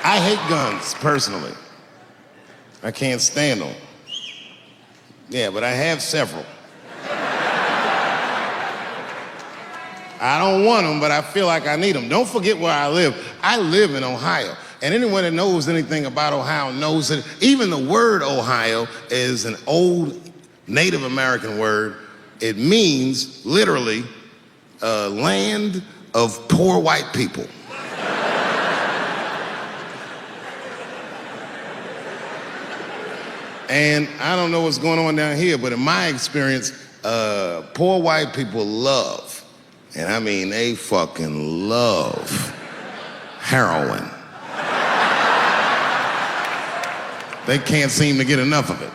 I hate guns, personally. I can't stand them. Yeah, but I have several. I don't want them, but I feel like I need them. Don't forget where I live. I live in Ohio. And anyone that knows anything about Ohio knows that even the word Ohio is an old Native American word. It means, literally, land of poor white people. And I don't know what's going on down here, but in my experience, poor white people love, and I mean they fucking love, heroin. They can't seem to get enough of it.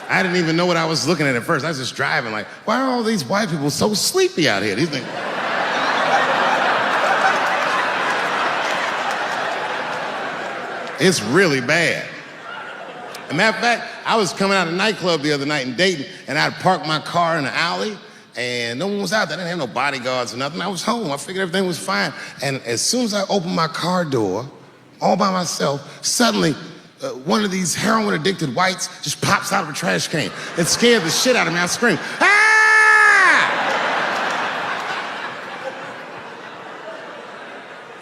I didn't even know what I was looking at first. I was just driving like, why are all these white people so sleepy out here? These things. It's really bad. As a matter of fact, I was coming out of a nightclub the other night in Dayton, and I'd parked my car in the alley, and no one was out there. I didn't have no bodyguards or nothing. I was home. I figured everything was fine. And as soon as I opened my car door, all by myself, suddenly one of these heroin-addicted whites just pops out of a trash can. It scared the shit out of me. I screamed, "Ah!"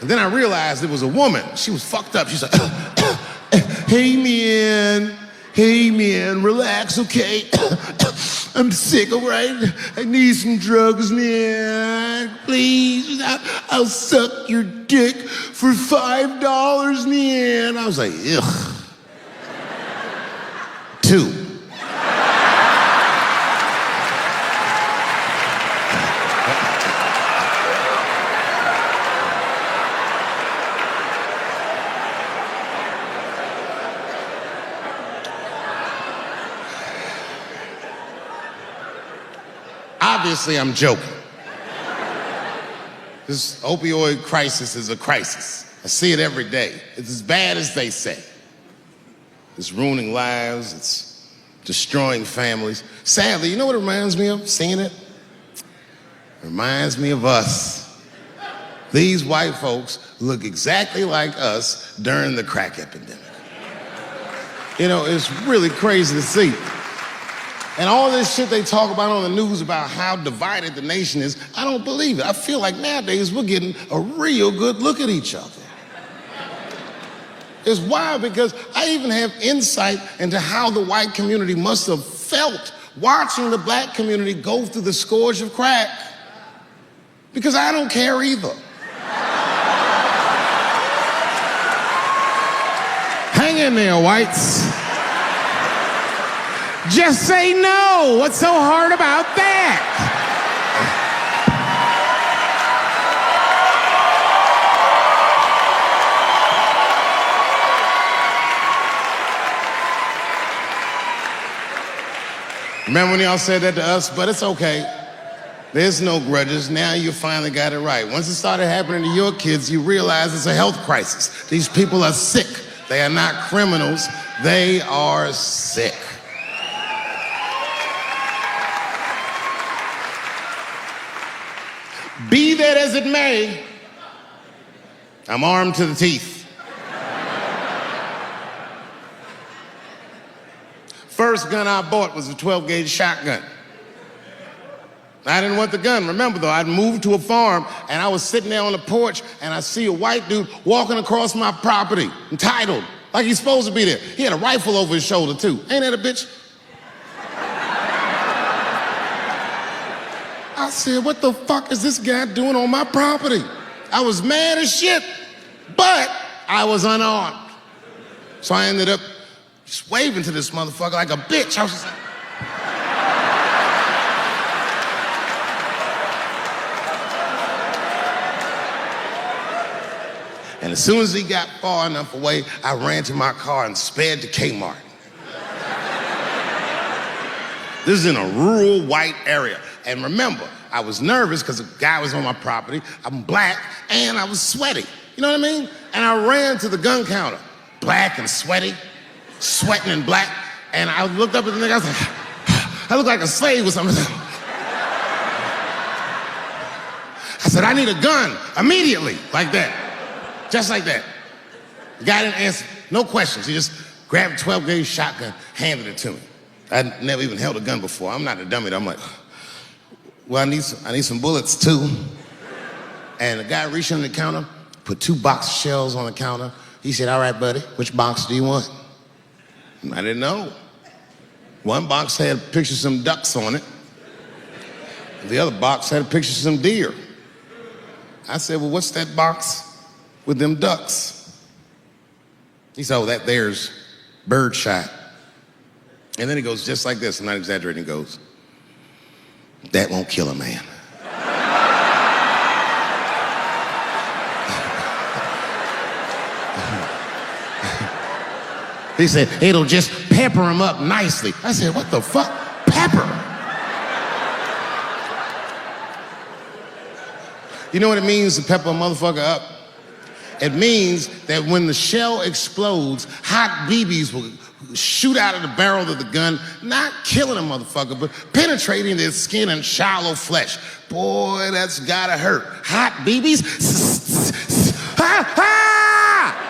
And then I realized it was a woman. She was fucked up. She's like, hey man, relax, okay? I'm sick, all right? I need some drugs, man. Please, I'll suck your dick for $5, man. I was like, ugh. 2. Obviously, I'm joking. This opioid crisis is a crisis. I see it every day. It's as bad as they say. It's ruining lives. It's destroying families. Sadly, you know what it reminds me of, seeing it? It reminds me of us. These white folks look exactly like us during the crack epidemic. You know, it's really crazy to see. And all this shit they talk about on the news about how divided the nation is, I don't believe it. I feel like nowadays we're getting a real good look at each other. It's wild because I even have insight into how the white community must have felt watching the black community go through the scourge of crack. Because I don't care either. Hang in there, whites. Just say no. What's so hard about that? Remember when y'all said that to us? But it's okay. There's no grudges. Now you finally got it right. Once it started happening to your kids, you realize it's a health crisis. These people are sick. They are not criminals. They are sick. Be that as it may, I'm armed to the teeth. First gun I bought was a 12-gauge shotgun. I didn't want the gun. Remember, though, I'd moved to a farm, and I was sitting there on the porch, and I see a white dude walking across my property, entitled, like he's supposed to be there. He had a rifle over his shoulder, too. Ain't that a bitch? I said, what the fuck is this guy doing on my property? I was mad as shit, but I was unarmed. So I ended up just waving to this motherfucker like a bitch. I was just like... And as soon as he got far enough away, I ran to my car and sped to Kmart. This is in a rural white area. And remember, I was nervous because a guy was on my property, I'm black, and I was sweaty. You know what I mean? And I ran to the gun counter, black and sweaty, sweating and black, and I looked up at the nigga, I was like, I look like a slave or something. I said, I need a gun, immediately, like that, just like that. The guy didn't answer, no questions. He just grabbed a 12 gauge shotgun, handed it to me. I'd never even held a gun before. I'm not a dummy. I'm like, well, I need some bullets too. And the guy reached under the counter, put 2 box shells on the counter. He said, all right, buddy, which box do you want? I didn't know. One box had a picture of some ducks on it. The other box had a picture of some deer. I said, well, what's that box with them ducks? He said, oh, that there's birdshot. And then he goes just like this, I'm not exaggerating, he goes, that won't kill a man. He said, it'll just pepper him up nicely. I said, what the fuck? Pepper? You know what it means to pepper a motherfucker up? It means that when the shell explodes, hot BBs will shoot out of the barrel of the gun, not killing a motherfucker, but penetrating their skin and shallow flesh. Boy, that's gotta hurt. Hot BBs? Ha ha!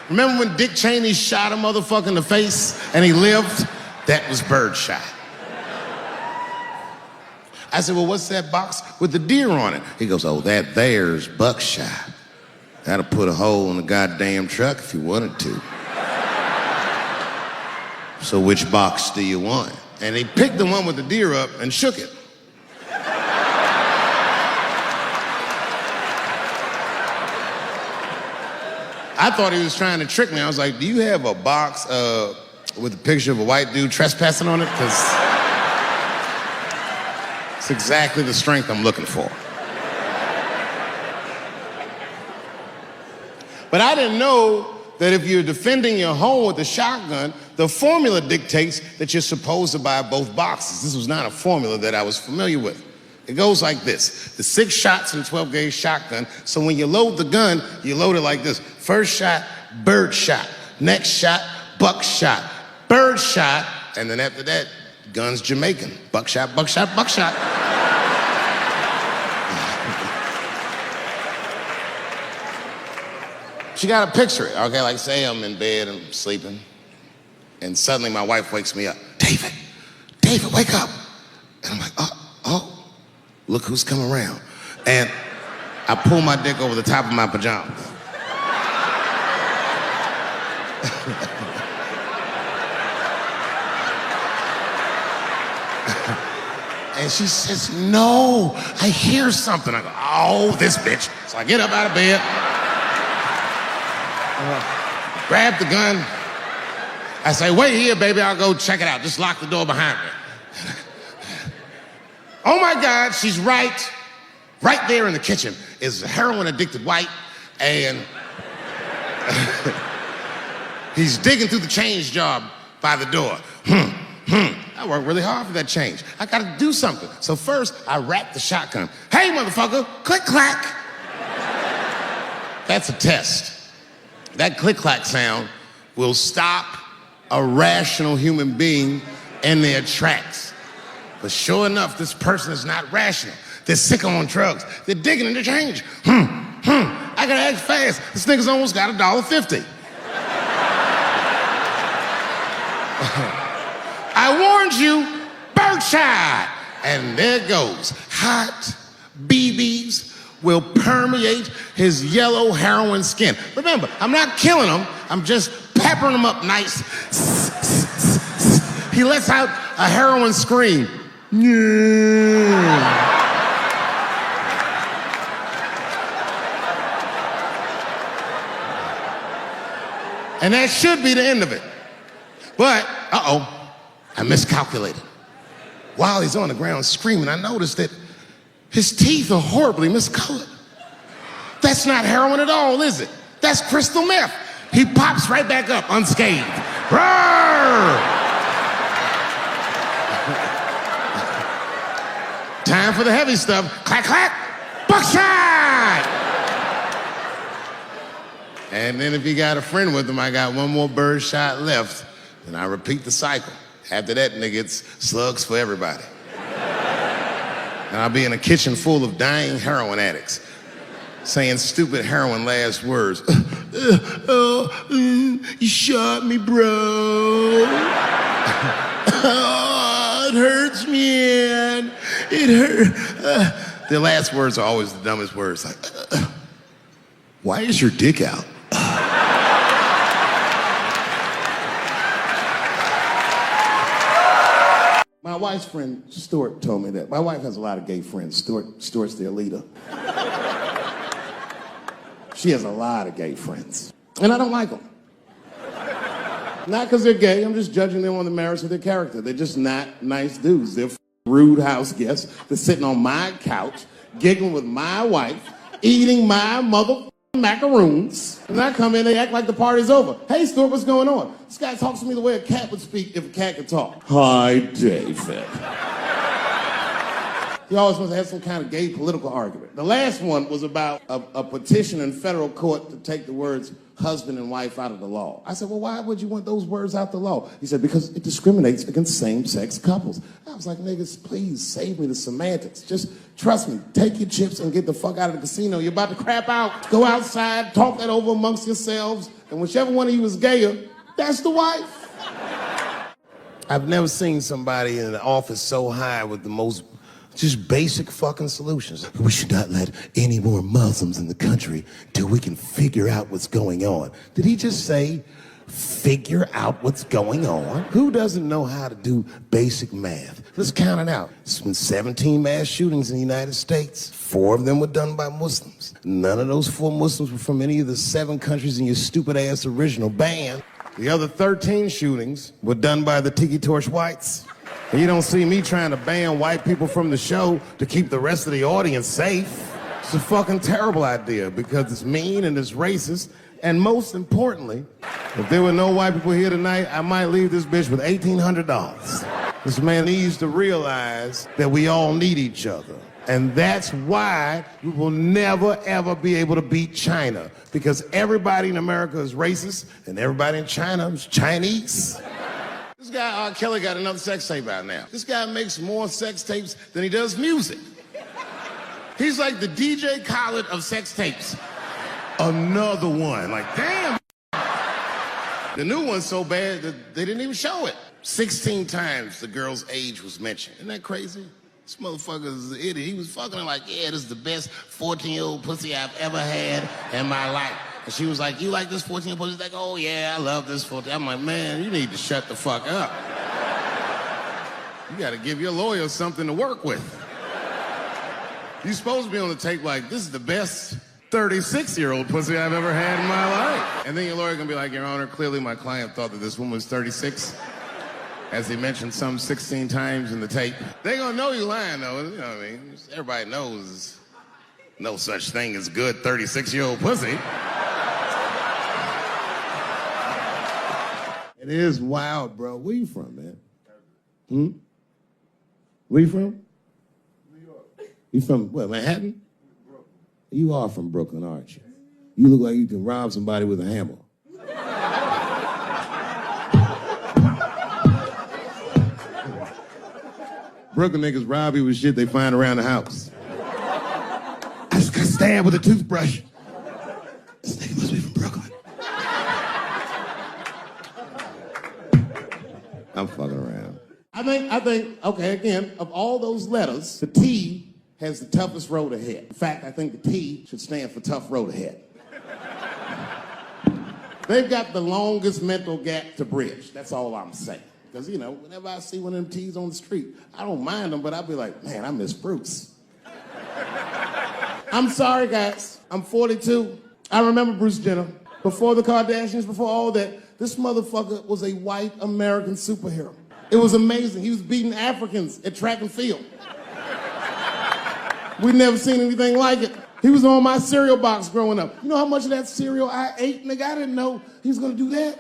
Remember when Dick Cheney shot a motherfucker in the face and he lived? That was birdshot. I said, well, what's that box with the deer on it? He goes, oh, that there's buckshot. That'll put a hole in the goddamn truck if you wanted to. So which box do you want? And he picked the one with the deer up and shook it. I thought he was trying to trick me. I was like, do you have a box with a picture of a white dude trespassing on it? Because it's exactly the strength I'm looking for. But I didn't know that if you're defending your home with a shotgun, the formula dictates that you're supposed to buy both boxes. This was not a formula that I was familiar with. It goes like this. The 6 shots in a 12 gauge shotgun, so when you load the gun, you load it like this. First shot, bird shot. Next shot, buck shot. Bird shot, and then after that, gun's Jamaican. Buckshot, buckshot, buckshot. She got to picture it, okay? Like say I'm in bed and I'm sleeping, and suddenly my wife wakes me up. David, wake up. And I'm like, oh, look who's come around. And I pull my dick over the top of my pajamas. And she says, no, I hear something. I go, oh, this bitch. So I get up out of bed, grab the gun. I say, wait here, baby, I'll go check it out. Just lock the door behind me. Oh my God, she's right there in the kitchen is a heroin-addicted white, and he's digging through the change jar by the door. I worked really hard for that change. I gotta do something. So first, I wrapped the shotgun. Hey, motherfucker, click clack. That's a test. That click clack sound will stop a rational human being in their tracks. But sure enough, this person is not rational. They're sick on drugs. They're digging in the change. I gotta act fast. This nigga's almost got $1.50. I warned you, birdshot. And there it goes. Hot BBs will permeate his yellow heroin skin. Remember, I'm not killing him. I'm just peppering him up nice. He lets out a heroin scream. Yeah. And that should be the end of it. But, I miscalculated. While he's on the ground screaming, I noticed that his teeth are horribly miscolored. That's not heroin at all, is it? That's crystal meth. He pops right back up unscathed. Roar! Time for the heavy stuff. Clack, clack, buckshot! And then if you got a friend with him, I got one more bird shot left. And I repeat the cycle. After that, nigga, it's slugs for everybody. And I'll be in a kitchen full of dying heroin addicts. saying stupid heroin last words. You shot me, bro. Oh, it hurts me, man. It hurt. The last words are always the dumbest words. Like, why is your dick out? My wife's friend, Stuart, told me that. My wife has a lot of gay friends. Stuart's their leader. She has a lot of gay friends. And I don't like them. Not because they're gay, I'm just judging them on the merits of their character. They're just not nice dudes. They're rude house guests. They're sitting on my couch, giggling with my wife, eating my macaroons. And I come in, they act like the party's over. Hey, Stuart, what's going on? This guy talks to me the way a cat would speak if a cat could talk. Hi, David. He always wants to have some kind of gay political argument. The last one was about a petition in federal court to take the words husband and wife out of the law. I said, well, why would you want those words out the law? He said, because it discriminates against same-sex couples. I was like, niggas, please save me the semantics. Just trust me, take your chips and get the fuck out of the casino. You're about to crap out. Go outside, talk that over amongst yourselves, and whichever one of you is gayer, that's the wife. I've never seen somebody in the office so high with the most just basic fucking solutions. We should not let any more Muslims in the country till we can figure out what's going on. Did he just say, figure out what's going on? Who doesn't know how to do basic math? Let's count it out. There's been 17 mass shootings in the United States. 4 of them were done by Muslims. None of those 4 Muslims were from any of the 7 countries in your stupid ass original band. The other 13 shootings were done by the Tiki Torch whites. And you don't see me trying to ban white people from the show to keep the rest of the audience safe. It's a fucking terrible idea because it's mean and it's racist. And most importantly, if there were no white people here tonight, I might leave this bitch with $1,800. This man needs to realize that we all need each other. And that's why we will never, ever be able to beat China. Because everybody in America is racist and everybody in China is Chinese. This guy, R. Kelly, got another sex tape out now. This guy makes more sex tapes than he does music. He's like the DJ Khaled of sex tapes. Another one. Like, damn. The new one's so bad that they didn't even show it. 16 times the girl's age was mentioned. Isn't that crazy? This motherfucker is an idiot. He was fucking her like, yeah, this is the best 14-year-old pussy I've ever had in my life. And she was like, you like this 14-year-old pussy? He's like, oh, yeah, I love this 14. I'm like, man, you need to shut the fuck up. You got to give your lawyer something to work with. You're supposed to be on the tape like, this is the best 36-year-old pussy I've ever had in my life. And then your lawyer gonna be like, Your Honor, clearly my client thought that this woman was 36, as he mentioned some 16 times in the tape. They gonna know you lying, though. You know what I mean? Everybody knows no such thing as good 36-year-old pussy. It is wild, bro. Where you from, man? Where you from? New York. You from, what, Manhattan? Brooklyn. You are from Brooklyn, aren't you? You look like you can rob somebody with a hammer. Brooklyn niggas rob you with shit they find around the house. I just got stabbed with a toothbrush. This nigga must be from Brooklyn. I'm fucking around. I think, okay, again, of all those letters, the T has the toughest road ahead. In fact, I think the T should stand for tough road ahead. They've got the longest mental gap to bridge. That's all I'm saying. Because, you know, whenever I see one of them T's on the street, I don't mind them, but I'll be like, man, I miss Bruce. I'm sorry, guys. I'm 42. I remember Bruce Jenner. Before the Kardashians, before all that, this motherfucker was a white American superhero. It was amazing. He was beating Africans at track and field. We'd never seen anything like it. He was on my cereal box growing up. You know how much of that cereal I ate, nigga? I didn't know he was gonna do that.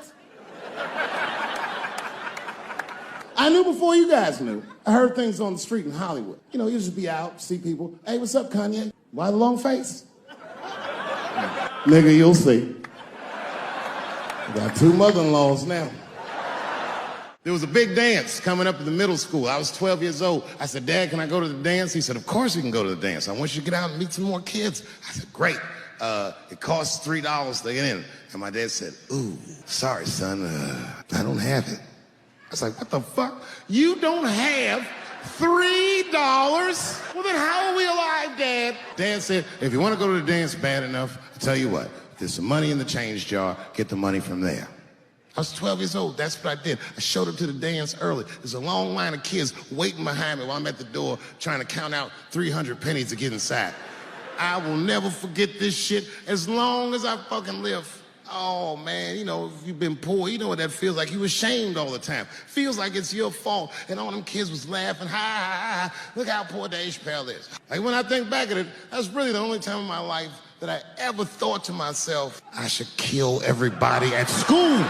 I knew before you guys knew. I heard things on the street in Hollywood. You know, you just be out, see people. Hey, what's up, Kanye? Why the long face? Nigga, you'll see. I got 2 mother-in-laws now. There was a big dance coming up in the middle school. I was 12 years old. I said, Dad, can I go to the dance? He said, of course you can go to the dance. I want you to get out and meet some more kids. I said, great. It costs $3 to get in. And my dad said, ooh, sorry, son, I don't have it. I was like, what the fuck? You don't have $3? Well, then how are we alive, Dad? Dad said, if you want to go to the dance bad enough, I'll tell you what, there's some money in the change jar, get the money from there. I was 12 years old. That's what I did. I showed up to the dance early. There's a long line of kids waiting behind me while I'm at the door trying to count out 300 pennies to get inside. I will never forget this shit as long as I fucking live. Oh, man, you know, if you've been poor, you know what that feels like. You ashamed all the time. Feels like it's your fault. And all them kids was laughing, ha, ha, ha. Look how poor Dave Chappelle is. Like, when I think back at it, that's really the only time in my life that I ever thought to myself, I should kill everybody at school.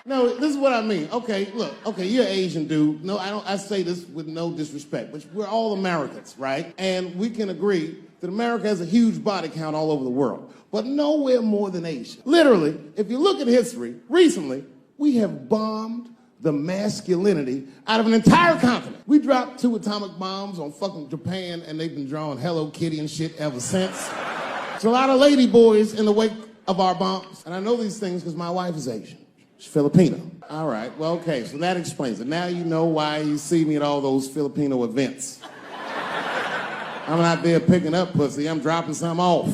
No, this is what I mean. Okay, look, okay, you're an Asian dude. No, I say this with no disrespect, but we're all Americans, right? And we can agree that America has a huge body count all over the world, but nowhere more than Asia. Literally, if you look at history, recently, we have bombed the masculinity out of an entire continent. We dropped 2 atomic bombs on fucking Japan, and they've been drawing Hello Kitty and shit ever since. There's a lot of lady boys in the wake of our bombs, and I know these things because my wife is Asian. She's Filipino. All right, well, okay, so that explains it. Now you know why you see me at all those Filipino events. I'm not there picking up pussy, I'm dropping some off.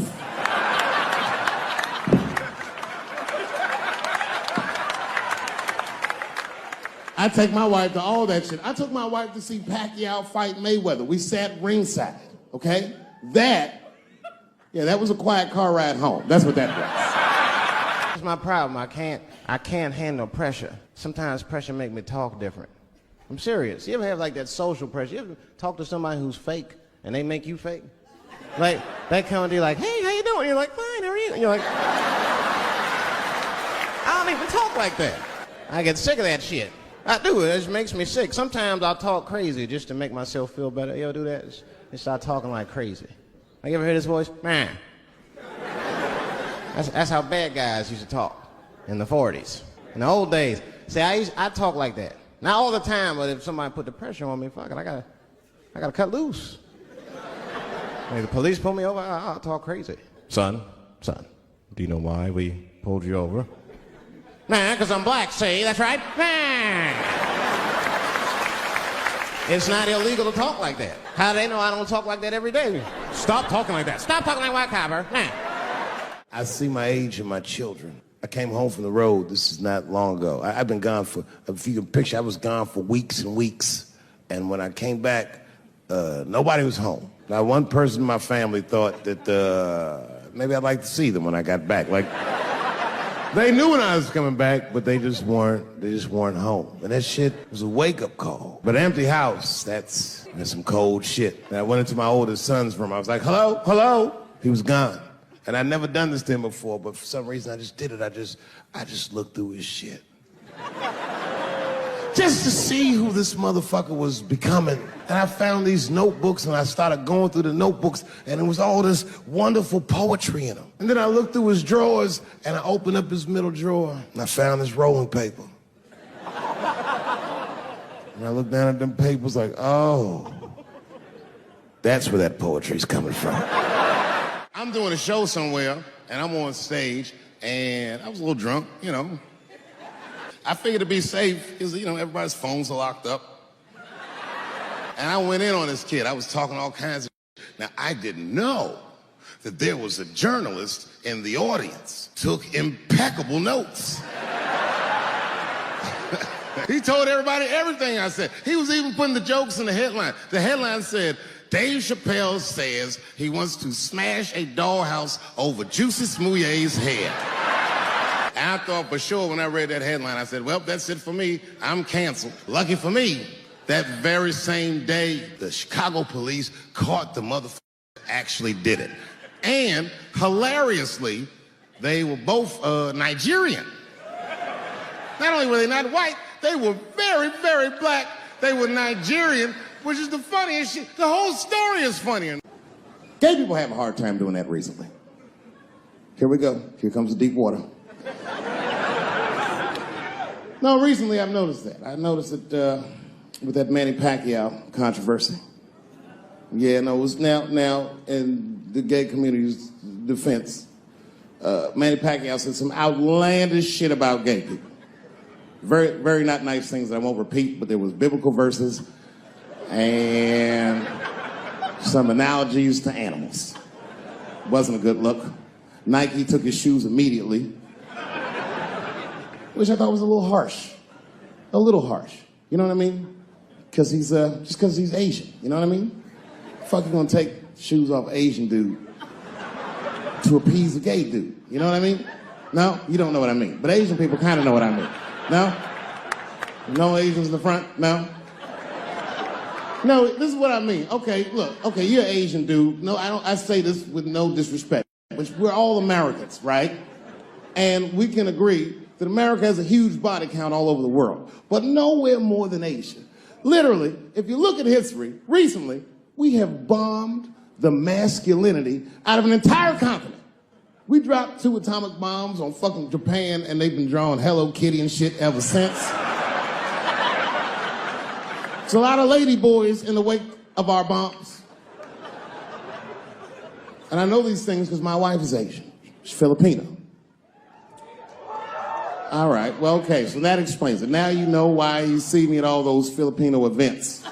I take my wife to all that shit. I took my wife to see Pacquiao fight Mayweather. We sat ringside, okay? That was a quiet car ride home. That's what that was. That's my problem. I can't handle pressure. Sometimes pressure make me talk different. I'm serious. You ever have like that social pressure? You ever talk to somebody who's fake and they make you fake? Like that kind of deal, like, hey, how you doing? You're like, fine, how are you? And you're like, I don't even talk like that. I get sick of that shit. I do. It just makes me sick. Sometimes I'll talk crazy just to make myself feel better. You ever do that? Just start talking like crazy. Like, you ever hear this voice? Man. That's how bad guys used to talk in the 40s. In the old days. See, I talk like that. Not all the time, but if somebody put the pressure on me, fuck it, I gotta cut loose. If the police pull me over, I'll talk crazy. Son, do you know why we pulled you over? Nah, because I'm black, see, that's right. Nah. It's not illegal to talk like that. How do they know I don't talk like that every day? Stop talking like that. Stop talking like white copper. Nah. I see my age in my children. I came home from the road. This is not long ago. I've been gone for, if you can picture, I was gone for weeks and weeks. And when I came back, nobody was home. Now, one person in my family thought that maybe I'd like to see them when I got back. Like, they knew when I was coming back, but they just weren't home. And that shit was a wake-up call. But an empty house, that's some cold shit. And I went into my oldest son's room. I was like, hello, hello. He was gone. And I'd never done this to him before, but for some reason I just did it. I just looked through his shit. Just to see who this motherfucker was becoming. And I found these notebooks and I started going through the notebooks and there was all this wonderful poetry in them. And then I looked through his drawers and I opened up his middle drawer and I found this rolling paper. And I looked down at them papers like, oh, that's where that poetry's coming from. I'm doing a show somewhere, and I'm on stage, and I was a little drunk, you know. I figured to be safe, because, you know, everybody's phones are locked up. And I went in on this kid. I was talking all kinds of shit. Now, I didn't know that there was a journalist in the audience. Took impeccable notes. He told everybody everything I said. He was even putting the jokes in the headline. The headline said, Dave Chappelle says he wants to smash a dollhouse over Juicy Smouye's head. And I thought for sure when I read that headline, I said, well, that's it for me. I'm canceled. Lucky for me, that very same day, the Chicago police caught the motherfucker that actually did it. And hilariously, they were both Nigerian. Not only were they not white, they were very, very black. They were Nigerian, which is the funniest shit. The whole story is funny. Gay people have a hard time doing that recently. Here we go. Here comes the deep water. No, recently I've noticed that. I noticed it with that Manny Pacquiao controversy. Yeah, no, it was now in the gay community's defense. Manny Pacquiao said some outlandish shit about gay people. Very, very not nice things that I won't repeat, but there was biblical verses and some analogies to animals. Wasn't a good look. Nike took his shoes immediately, which I thought was a little harsh. A little harsh. You know what I mean? Because he's, just because he's Asian. You know what I mean? Fuck you gonna take shoes off Asian dude to appease a gay dude? You know what I mean? No? You don't know what I mean. But Asian people kind of know what I mean. No? No Asians in the front? No? No, this is what I mean. Okay, look. Okay, you're an Asian dude. No, I say this with no disrespect. But we're all Americans, right? And we can agree that America has a huge body count all over the world, but nowhere more than Asia. Literally, if you look at history, recently, we have bombed the masculinity out of an entire continent. We dropped 2 atomic bombs on fucking Japan, and they've been drawing Hello Kitty and shit ever since. There's a lot of lady boys in the wake of our bombs. And I know these things because my wife is Asian. She's Filipino. All right, well, okay, so that explains it. Now you know why you see me at all those Filipino events.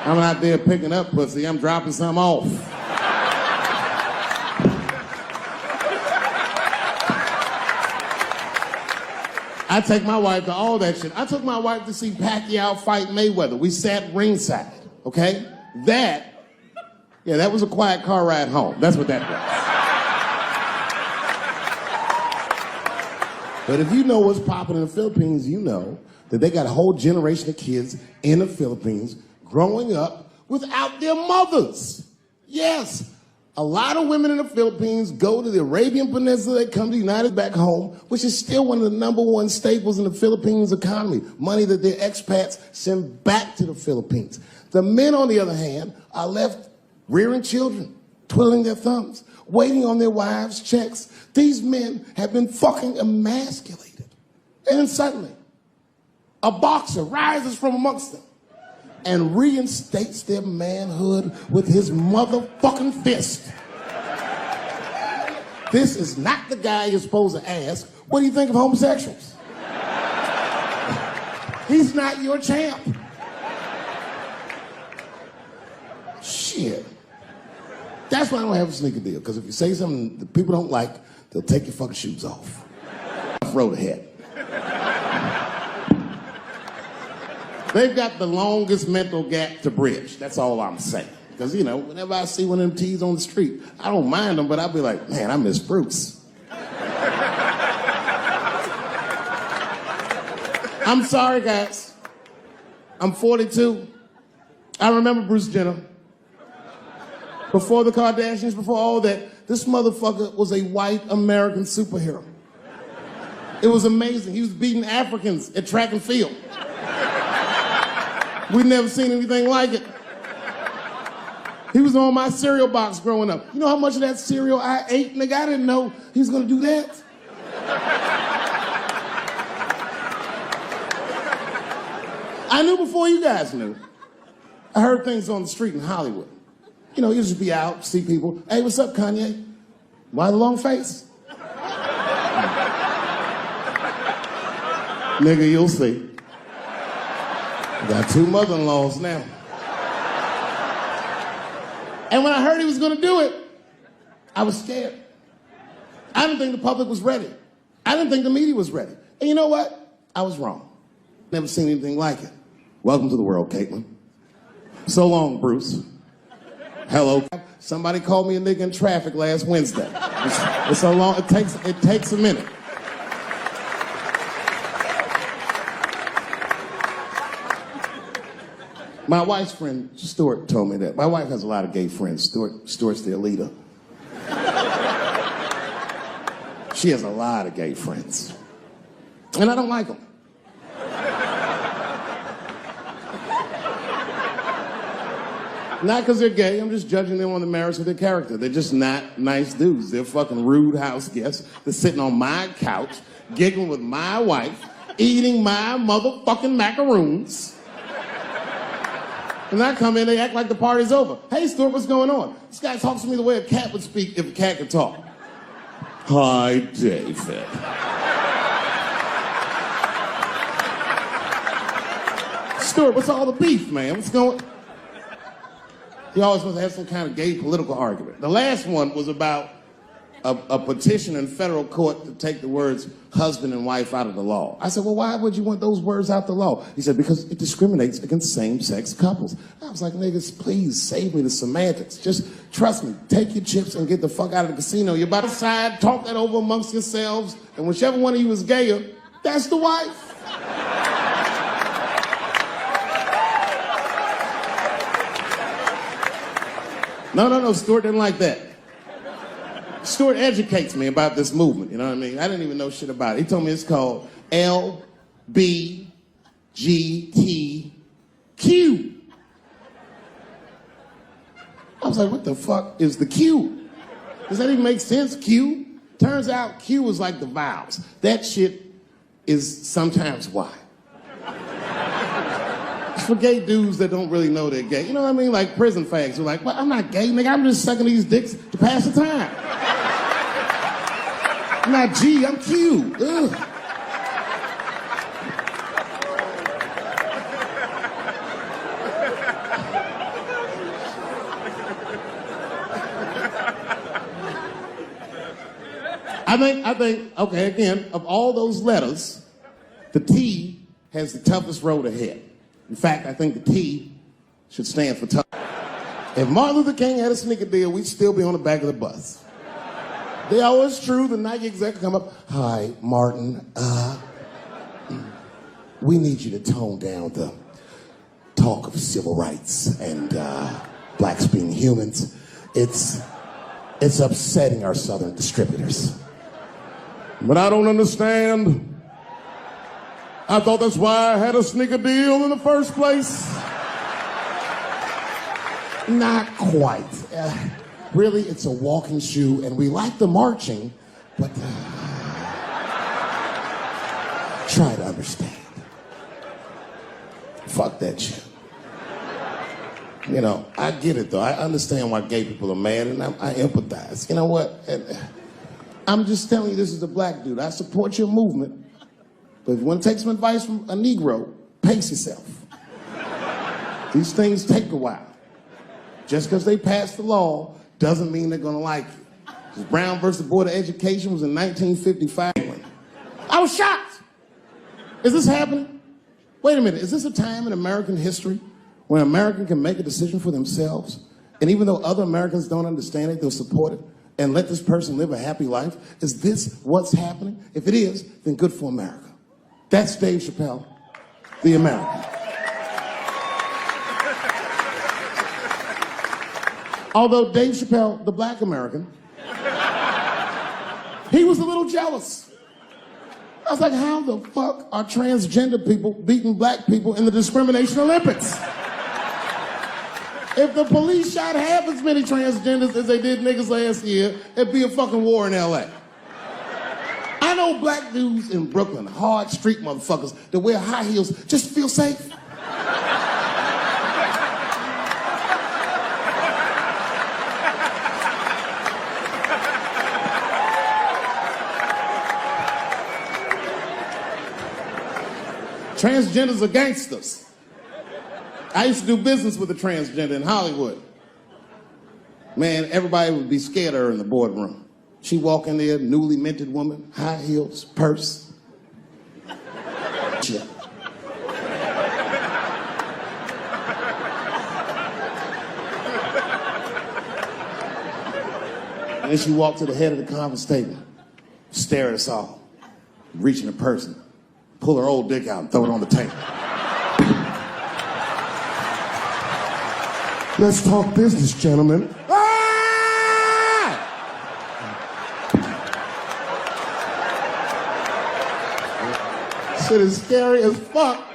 I'm not there picking up pussy, I'm dropping some off. I take my wife to all that shit. I took my wife to see Pacquiao fight Mayweather. We sat ringside, okay? That was a quiet car ride home. That's what that was. But if you know what's popping in the Philippines, you know that they got a whole generation of kids in the Philippines growing up without their mothers. Yes, a lot of women in the Philippines go to the Arabian Peninsula, they come to the United back home, which is still one of the #1 staples in the Philippines economy, money that their expats send back to the Philippines. The men, on the other hand, are left rearing children, twiddling their thumbs, waiting on their wives' checks. These men have been fucking emasculated. And then suddenly, a boxer rises from amongst them and reinstates their manhood with his motherfucking fist. This is not the guy you're supposed to ask, what do you think of homosexuals? He's not your champ. Shit. That's why I don't have a sneaker deal, because if you say something that people don't like, they'll take your fucking shoes off. Road ahead. They've got the longest mental gap to bridge. That's all I'm saying. Because, you know, whenever I see one of them T's on the street, I don't mind them, but I'll be like, man, I miss Bruce. I'm sorry, guys. I'm 42. I remember Bruce Jenner. Before the Kardashians, before all that, this motherfucker was a white American superhero. It was amazing. He was beating Africans at track and field. We'd never seen anything like it. He was on my cereal box growing up. You know how much of that cereal I ate, nigga? I didn't know he was gonna do that. I knew before you guys knew. I heard things on the street in Hollywood. You know, you just be out, see people. Hey, what's up, Kanye? Why the long face? Nigga, you'll see. Got 2 mother-in-laws now. And when I heard he was gonna do it, I was scared. I didn't think the public was ready. I didn't think the media was ready. And you know what? I was wrong. Never seen anything like it. Welcome to the world, Caitlin. So long, Bruce. Hello. Somebody called me a nigga in traffic last Wednesday. It's so long, it takes a minute. My wife's friend, Stuart, told me that. My wife has a lot of gay friends. Stuart's their leader. She has a lot of gay friends. And I don't like them. Not because they're gay, I'm just judging them on the merits of their character. They're just not nice dudes. They're fucking rude house guests. They're sitting on my couch, giggling with my wife, eating my motherfucking macaroons. And I come in, they act like the party's over. Hey, Stuart, what's going on? This guy talks to me the way a cat would speak if a cat could talk. Hi, David. Stuart, what's all the beef, man? What's going... He always wants to have some kind of gay political argument. The last one was about a petition in federal court to take the words husband and wife out of the law. I said, well, why would you want those words out the law? He said, because it discriminates against same-sex couples. I was like, niggas, please save me the semantics. Just trust me, take your chips and get the fuck out of the casino. You're about to decide, talk that over amongst yourselves, and whichever one of you is gayer, that's the wife. No, Stuart didn't like that. Stuart educates me about this movement, you know what I mean? I didn't even know shit about it. He told me it's called LBGTQ. I was like, what the fuck is the Q? Does that even make sense, Q? Turns out Q is like the vowels. That shit is sometimes Y. It's for gay dudes that don't really know they're gay. You know what I mean? Like prison fags who are like, well, I'm not gay, nigga. I'm just sucking these dicks to pass the time. I'm not G, I'm Q. Ugh. I think, okay, again, of all those letters, the T has the toughest road ahead. In fact, I think the T should stand for tough. If Martin Luther King had a sneaker deal, we'd still be on the back of the bus. They always true, the Nike exec come up, hi, Martin, we need you to tone down the talk of civil rights and blacks being humans. It's upsetting our southern distributors. But I don't understand. I thought that's why I had a sneaker deal in the first place. Not quite. Really, it's a walking shoe, and we like the marching, but try to understand. Fuck that shit. You know, I get it, though. I understand why gay people are mad, and I empathize. You know what? I'm just telling you, this is a black dude. I support your movement. But if you want to take some advice from a Negro, pace yourself. These things take a while. Just because they passed the law doesn't mean they're going to like you. Brown versus Board of Education was in 1955. I was shocked. Is this happening? Wait a minute. Is this a time in American history where an American can make a decision for themselves? And even though other Americans don't understand it, they'll support it and let this person live a happy life? Is this what's happening? If it is, then good for America. That's Dave Chappelle, the American. Although Dave Chappelle, the black American, he was a little jealous. I was like, how the fuck are transgender people beating black people in the discrimination Olympics? If the police shot half as many transgenders as they did niggas last year, it'd be a fucking war in LA. I know black dudes in Brooklyn, hard street motherfuckers that wear high heels just to feel safe. Transgenders are gangsters. I used to do business with a transgender in Hollywood. Man, everybody would be scared of her in the boardroom. She walk in there, newly minted woman, high heels, purse. Shit. And then she walked to the head of the conference table, stare at us all, reach in the purse, and pull her old dick out and throw it on the table. Let's talk business, gentlemen. Shit is scary as fuck.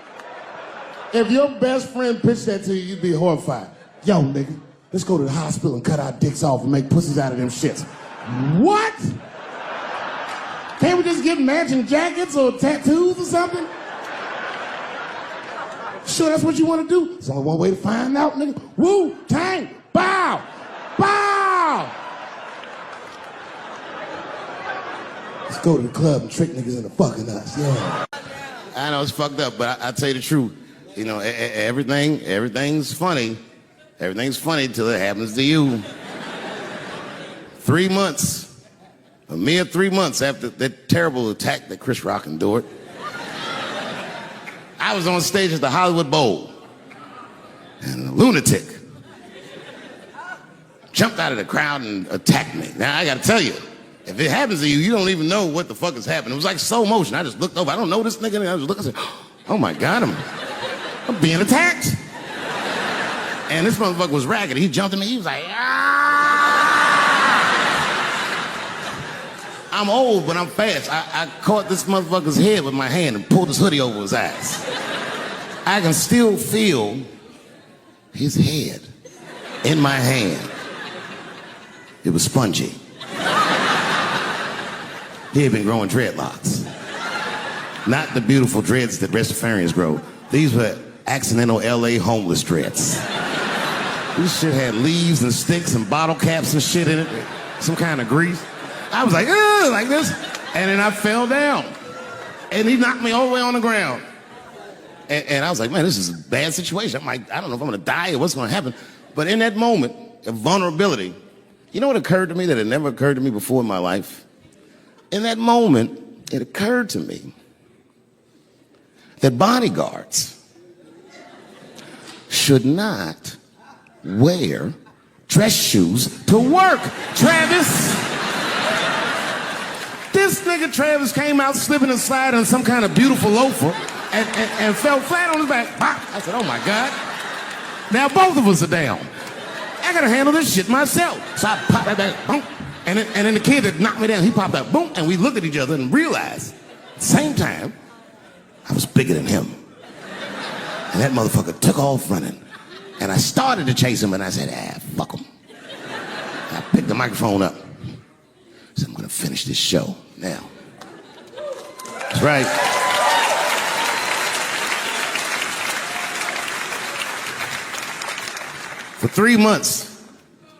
If your best friend pitched that to you, you'd be horrified. Yo, nigga, let's go to the hospital and cut our dicks off and make pussies out of them shits. What? Can't we just get matching jackets or tattoos or something? Sure, that's what you want to do? There's only one way to find out, nigga. Wu-Tang, bow, bow. Let's go to the club and trick niggas into fucking us, yeah. I know it's fucked up, but I tell you the truth. You know, everything's funny. Everything's funny till it happens to you. 3 months, a mere 3 months after that terrible attack that Chris Rock endured, I was on stage at the Hollywood Bowl, and a lunatic jumped out of the crowd and attacked me. Now, I gotta tell you, if it happens to you, you don't even know what the fuck is happening. It was like slow motion. I just looked over. I don't know this nigga. I was looking and said, oh my God, I'm being attacked. And this motherfucker was ragged. He jumped at me. He was like, ah! I'm old, but I'm fast. I caught this motherfucker's head with my hand and pulled his hoodie over his eyes. I can still feel his head in my hand. It was spongy. He had been growing dreadlocks. Not the beautiful dreads that Rastafarians grow. These were accidental LA homeless dreads. This shit had leaves and sticks and bottle caps and shit in it. Some kind of grease. I was like, ugh, like this. And then I fell down. And he knocked me all the way on the ground. And I was like, man, this is a bad situation. I'm like, I don't know if I'm gonna die or what's gonna happen. But in that moment of vulnerability, you know what occurred to me that had never occurred to me before in my life? In that moment, it occurred to me that bodyguards should not wear dress shoes to work, Travis. This nigga Travis came out slipping and sliding on some kind of beautiful loafer and fell flat on his back. I said, oh my God. Now both of us are down. I gotta handle this shit myself. So I popped that back, boom. And then the kid that knocked me down, he popped out, boom, and we looked at each other and realized at the same time, I was bigger than him. And that motherfucker took off running. And I started to chase him, and I said, fuck him. And I picked the microphone up. I said, I'm gonna finish this show now. That's right. For 3 months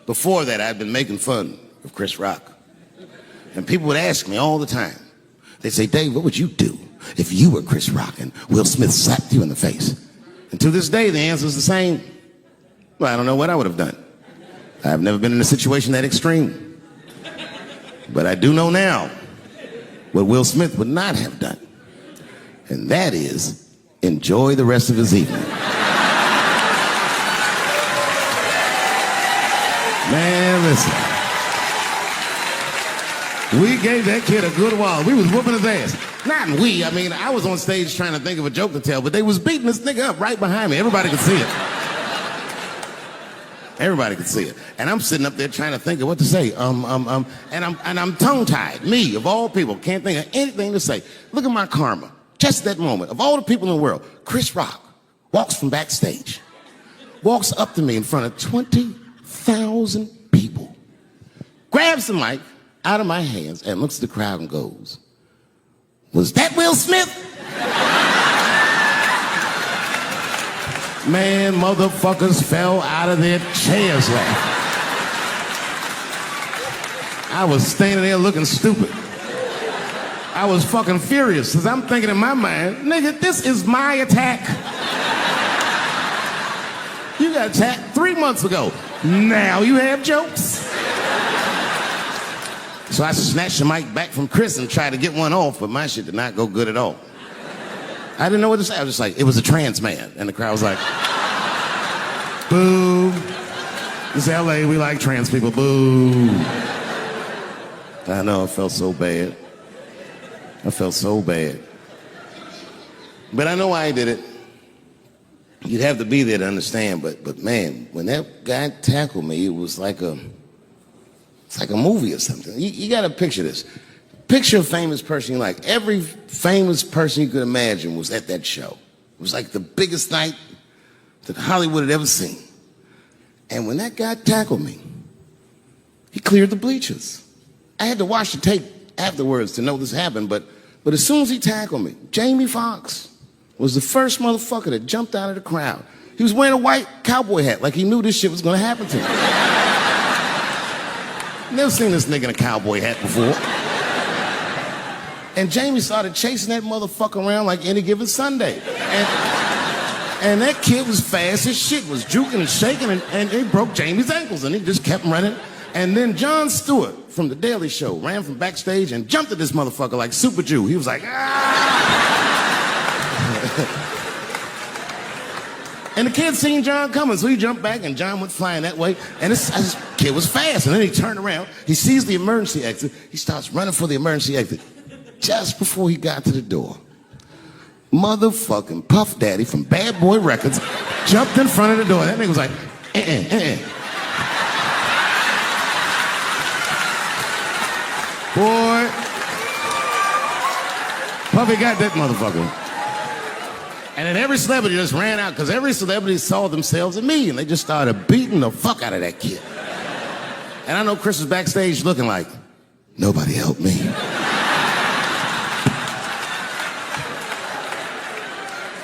before that, I'd been making fun of Chris Rock. And people would ask me all the time. They'd say, Dave, what would you do if you were Chris Rock and Will Smith slapped you in the face? And to this day, the answer is the same. Well, I don't know what I would have done. I've never been in a situation that extreme. But I do know now what Will Smith would not have done. And that is enjoy the rest of his evening. Man, listen. We gave that kid a good while. We was whooping his ass. Not we, I mean, I was on stage trying to think of a joke to tell, but they was beating this nigga up right behind me. Everybody could see it. Everybody could see it. And I'm sitting up there trying to think of what to say. And I'm tongue-tied. Me, of all people, can't think of anything to say. Look at my karma. Just that moment. Of all the people in the world, Chris Rock walks from backstage, walks up to me in front of 20,000 people, grabs the mic out of my hands and looks at the crowd and goes, was that Will Smith? Man, motherfuckers fell out of their chairs laughing. I was standing there looking stupid. I was fucking furious because I'm thinking in my mind, nigga, this is my attack. You got attacked 3 months ago. Now you have jokes. So I snatched the mic back from Chris and tried to get one off, but my shit did not go good at all. I didn't know what to say. I was just like, it was a trans man. And the crowd was like, boo. This is LA, we like trans people, boo. I know, I felt so bad. I felt so bad. But I know why I did it. You'd have to be there to understand, but man, when that guy tackled me, it was like it's like a movie or something. You gotta picture this. Picture a famous person you like. Every famous person you could imagine was at that show. It was like the biggest night that Hollywood had ever seen. And when that guy tackled me, he cleared the bleachers. I had to watch the tape afterwards to know this happened, but as soon as he tackled me, Jamie Foxx was the first motherfucker that jumped out of the crowd. He was wearing a white cowboy hat like he knew this shit was gonna happen to him. Never seen this nigga in a cowboy hat before. And Jamie started chasing that motherfucker around like any given Sunday. And that kid was fast as shit, was juking and shaking, and he broke Jamie's ankles, and he just kept running. And then Jon Stewart from The Daily Show ran from backstage and jumped at this motherfucker like Super Jew. He was like, ah! And the kid seen Jon coming, so he jumped back, and Jon went flying that way. And this kid was fast, and then he turned around. He sees the emergency exit. He starts running for the emergency exit. Just before he got to the door, motherfucking Puff Daddy from Bad Boy Records jumped in front of the door. That nigga was like, Boy, Puffy got that motherfucker. And then every celebrity just ran out, because every celebrity saw themselves in me, and they just started beating the fuck out of that kid. And I know Chris was backstage looking like, nobody helped me.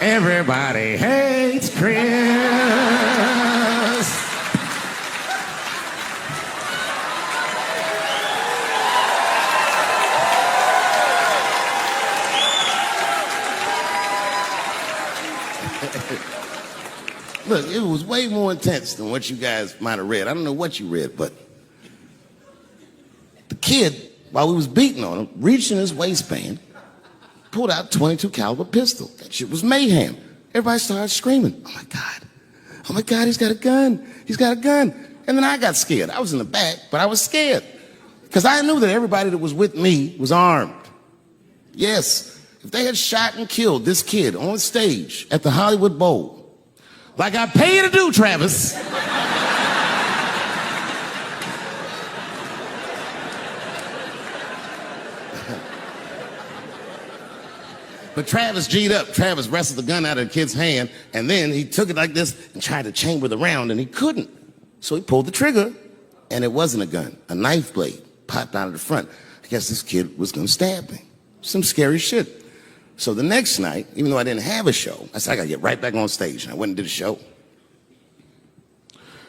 Everybody hates Chris. Look, it was way more intense than what you guys might have read. I don't know what you read, but the kid, while we was beating on him, reached in his waistband, pulled out a .22 caliber pistol. That shit was mayhem. Everybody started screaming, oh my God, he's got a gun, he's got a gun. And then I got scared. I was in the back, but I was scared, because I knew that everybody that was with me was armed. Yes, if they had shot and killed this kid on stage at the Hollywood Bowl, like I pay you to do, Travis, but Travis G'd up. Travis wrestled the gun out of the kid's hand, and then he took it like this and tried to chamber the round, and he couldn't. So he pulled the trigger, and it wasn't a gun. A knife blade popped out of the front. I guess this kid was gonna stab me. Some scary shit. So the next night, even though I didn't have a show, I said, I gotta get right back on stage. And I went and did a show.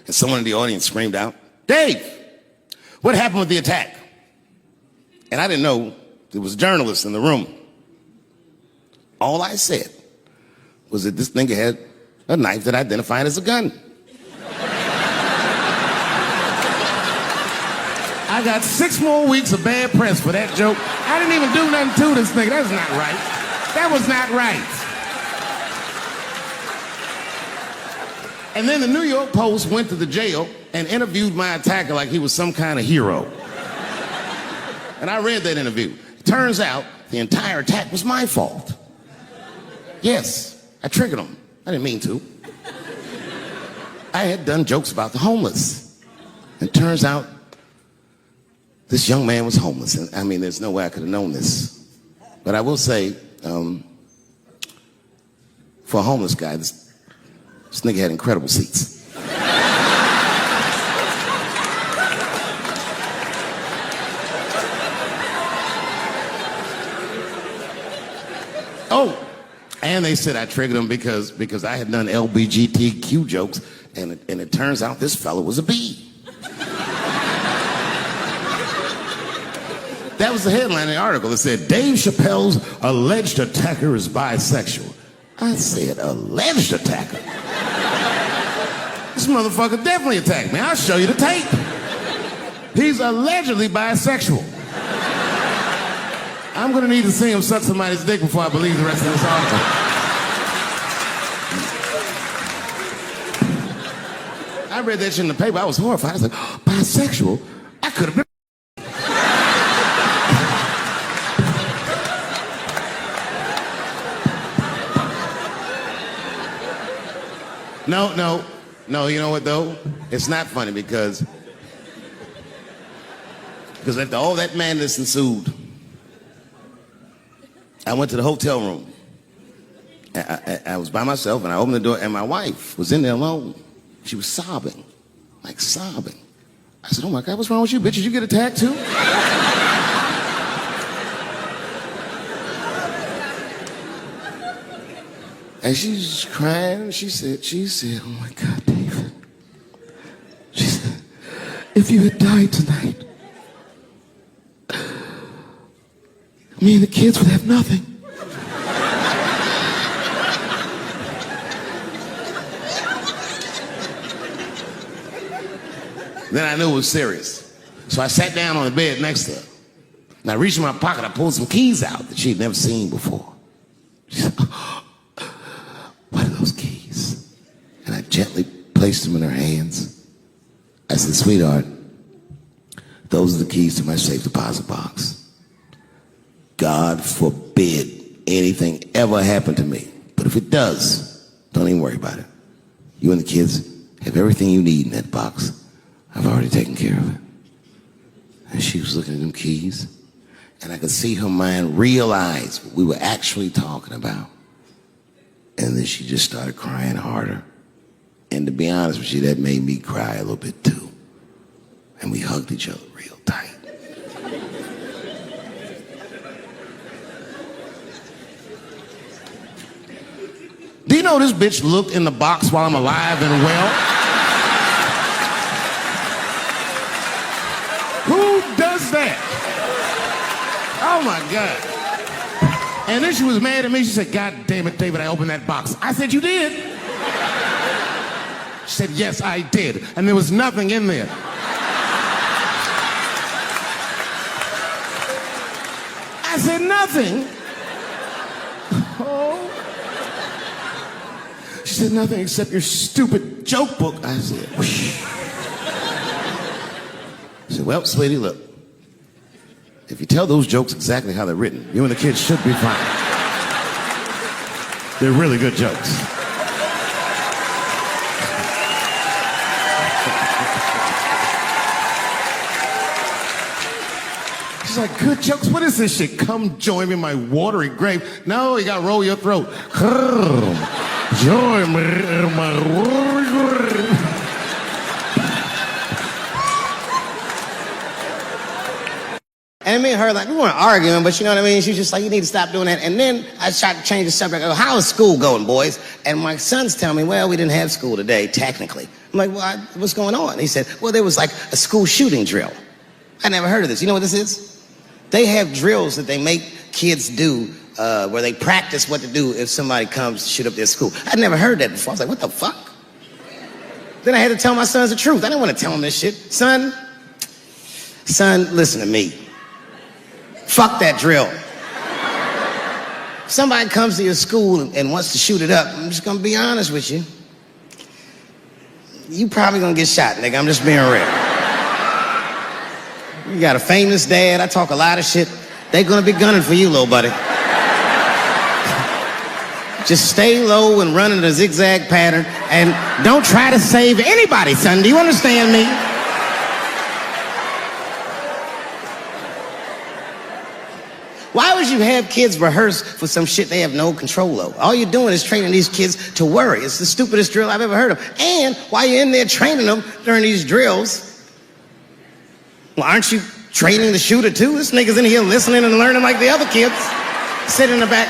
And someone in the audience screamed out, Dave, what happened with the attack? And I didn't know there was journalists in the room. All I said was that this nigga had a knife that identified as a gun. I got 6 more weeks of bad press for that joke. I didn't even do nothing to this nigga. That's not right. That was not right. And then the New York Post went to the jail and interviewed my attacker like he was some kind of hero. And I read that interview. It turns out the entire attack was my fault. Yes, I triggered him. I didn't mean to. I had done jokes about the homeless. And it turns out this young man was homeless. And I mean, there's no way I could have known this. But I will say, for a homeless guy, this nigga had incredible seats. Oh, and they said I triggered him because I had done LBGTQ jokes, and it turns out this fella was a bee. That was the headline of the article. It said, Dave Chappelle's alleged attacker is bisexual. I said, alleged attacker? This motherfucker definitely attacked me. I'll show you the tape. He's allegedly bisexual. I'm gonna need to see him suck somebody's dick before I believe the rest of this article. I read that shit in the paper. I was horrified. I was like, oh, bisexual? I could have been. No, you know what though? It's not funny because after all that madness ensued, I went to the hotel room. I was by myself and I opened the door and my wife was in there alone. She was sobbing, like sobbing. I said, oh my God, what's wrong with you, bitch? Did you get attacked too? And she's crying. She said, oh my God, David. She said, if you had died tonight, me and the kids would have nothing. Then I knew it was serious. So I sat down on the bed next to her. And I reached in my pocket, I pulled some keys out that she'd never seen before. She said, oh, what are those keys? And I gently placed them in her hands. I said, sweetheart, those are the keys to my safe deposit box. God forbid anything ever happen to me. But if it does, don't even worry about it. You and the kids have everything you need in that box. I've already taken care of it. And she was looking at them keys, and I could see her mind realize what we were actually talking about. And then she just started crying harder. And to be honest with you, that made me cry a little bit too. And we hugged each other real tight. Do you know this bitch looked in the box while I'm alive and well? Who does that? Oh my God. And then she was mad at me. She said, God damn it, David, I opened that box. I said, you did? She said, yes, I did. And there was nothing in there. I said, nothing? Oh. She said, nothing except your stupid joke book. I said, whoosh. I said, well, sweetie, look. If you tell those jokes exactly how they're written, you and the kids should be fine. They're really good jokes. She's like, good jokes? What is this shit? Come join me in my watery grave. No, you gotta roll your throat. Join me in my watery grave. And me and her, like, we weren't arguing, but you know what I mean? She was just like, you need to stop doing that. And then I tried to change the subject. I go, how is school going, boys? And my sons tell me, well, we didn't have school today, technically. I'm like, well, what's going on? And he said, well, there was like a school shooting drill. I never heard of this. You know what this is? They have drills that they make kids do where they practice what to do if somebody comes to shoot up their school. I'd never heard that before. I was like, what the fuck? Then I had to tell my sons the truth. I didn't want to tell them this shit. Son, listen to me. Fuck that drill. If somebody comes to your school and wants to shoot it up, I'm just gonna be honest with you. You probably gonna get shot, nigga. I'm just being real. You got a famous dad. I talk a lot of shit. They gonna be gunning for you, little buddy. Just stay low and run in a zigzag pattern and don't try to save anybody, son. Do you understand me? Why would you have kids rehearse for some shit they have no control over? All you're doing is training these kids to worry. It's the stupidest drill I've ever heard of. And while you're in there training them during these drills, well, aren't you training the shooter too? This nigga's in here listening and learning like the other kids. Sitting in the back.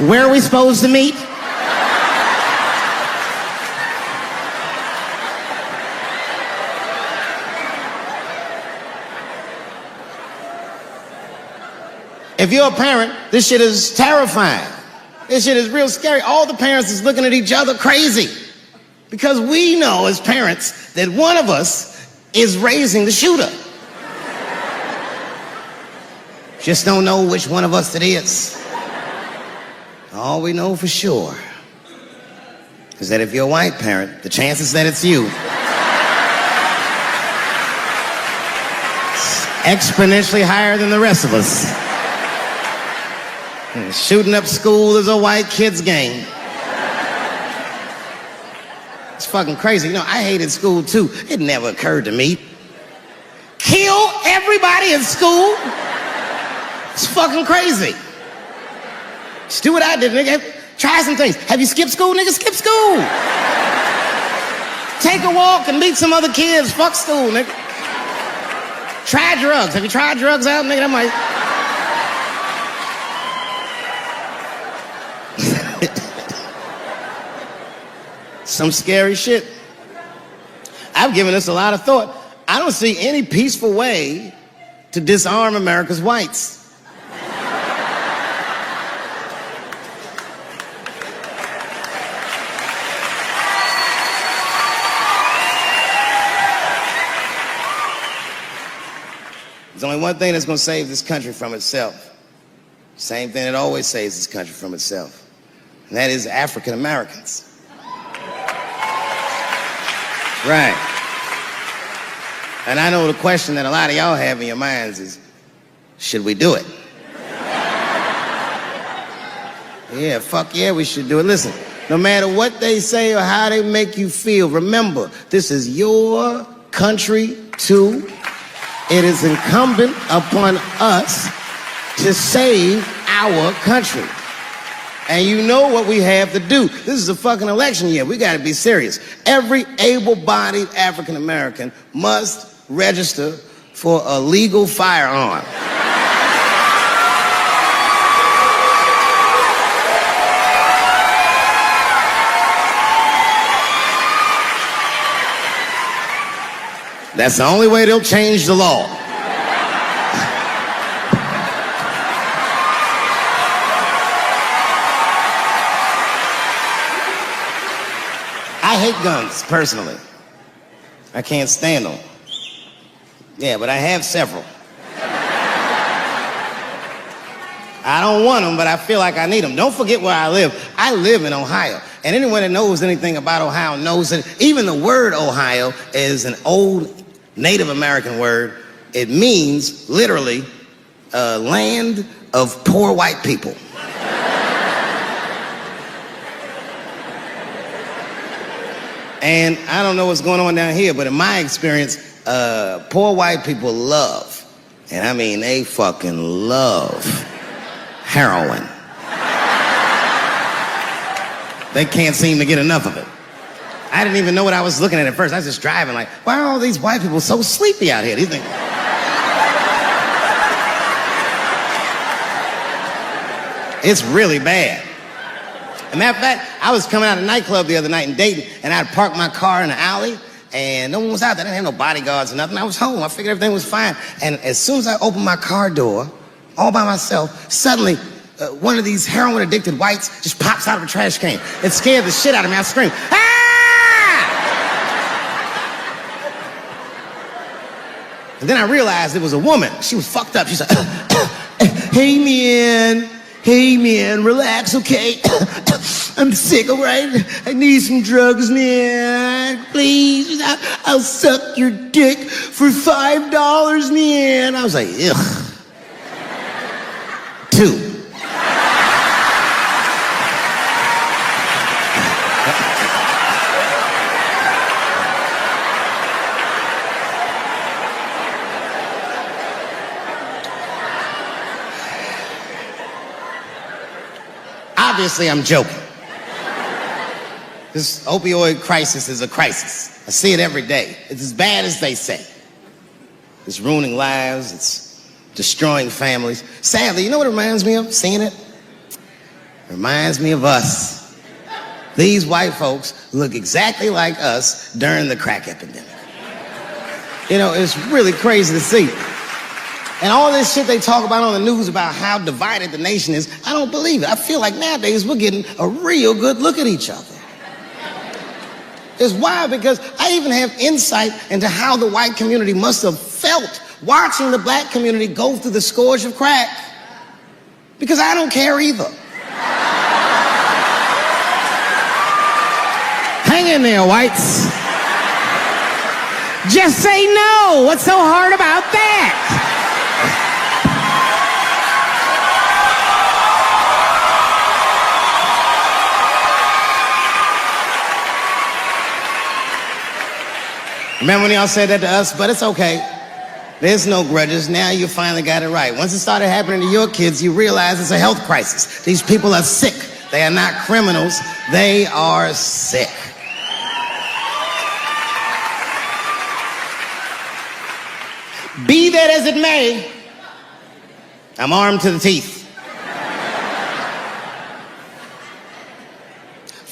Where are we supposed to meet? If you're a parent, this shit is terrifying. This shit is real scary. All the parents is looking at each other crazy. Because we know as parents that one of us is raising the shooter. Just don't know which one of us it is. All we know for sure is that if you're a white parent, the chances that it's you is exponentially higher than the rest of us. Shooting up school is a white kid's game. It's fucking crazy. You know, I hated school too. It never occurred to me. Kill everybody in school? It's fucking crazy. Just do what I did, nigga. Try some things. Have you skipped school, nigga? Skip school. Take a walk and meet some other kids. Fuck school, nigga. Try drugs. Have you tried drugs out, nigga? That might... Some scary shit. I've given this a lot of thought. I don't see any peaceful way to disarm America's whites. There's only one thing that's going to save this country from itself. Same thing that always saves this country from itself. And that is African Americans. Right. And I know the question that a lot of y'all have in your minds is, should we do it? Yeah, fuck yeah, we should do it. Listen, no matter what they say or how they make you feel, remember, this is your country too. It is incumbent upon us to save our country. And you know what we have to do. This is a fucking election year. We gotta be serious. Every able-bodied African American must register for a legal firearm. That's the only way they'll change the law. I hate guns, personally. I can't stand them. Yeah, but I have several. I don't want them, but I feel like I need them. Don't forget where I live. I live in Ohio. And anyone that knows anything about Ohio knows that even the word Ohio is an old Native American word. It means, literally, land of poor white people. And I don't know what's going on down here, but in my experience, poor white people love, and I mean they fucking love, heroin. They can't seem to get enough of it. I didn't even know what I was looking at first. I was just driving like, why are all these white people so sleepy out here? These things. It's really bad. As a matter of fact, I was coming out of a nightclub the other night in Dayton, and I'd parked my car in the alley, and no one was out there. I didn't have no bodyguards or nothing. I was home. I figured everything was fine. And as soon as I opened my car door, all by myself, suddenly one of these heroin-addicted whites just pops out of a trash can. It scared the shit out of me. I screamed, ah! And then I realized it was a woman. She was fucked up. She's like, hey, man, relax, okay? I'm sick, all right? I need some drugs, man. Please, I'll suck your dick for $5, man. I was like, ugh. 2. Obviously, I'm joking. This opioid crisis is a crisis. I see it every day. It's as bad as they say. It's ruining lives. It's destroying families. Sadly, you know what it reminds me of, seeing it? It reminds me of us. These white folks look exactly like us during the crack epidemic. You know, it's really crazy to see. And all this shit they talk about on the news about how divided the nation is, I don't believe it. I feel like nowadays we're getting a real good look at each other. It's wild because I even have insight into how the white community must have felt watching the black community go through the scourge of crack. Because I don't care either. Hang in there, whites. Just say no. What's so hard about that? Remember when y'all said that to us? But it's okay. There's no grudges. Now you finally got it right. Once it started happening to your kids, you realize it's a health crisis. These people are sick. They are not criminals. They are sick. Be that as it may, I'm armed to the teeth.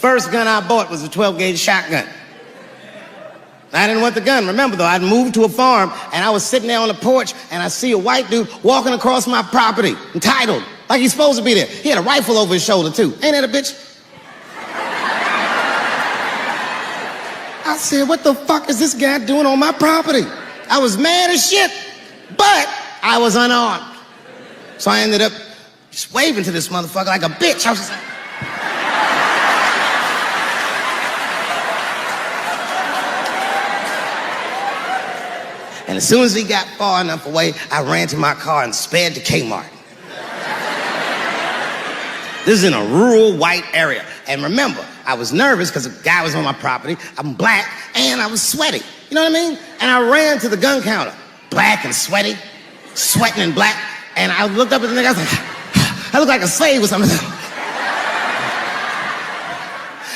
First gun I bought was a 12-gauge shotgun. I didn't want the gun. Remember, though, I'd moved to a farm, and I was sitting there on the porch, and I see a white dude walking across my property, entitled, like he's supposed to be there. He had a rifle over his shoulder, too. Ain't that a bitch? I said, what the fuck is this guy doing on my property? I was mad as shit, but I was unarmed. So I ended up just waving to this motherfucker like a bitch. I was just like... And as soon as he got far enough away, I ran to my car and sped to Kmart. This is in a rural white area. And remember, I was nervous because a guy was on my property, I'm black, and I was sweaty. You know what I mean? And I ran to the gun counter, black and sweaty, sweating and black, and I looked up at the nigga, I was like, I look like a slave or something.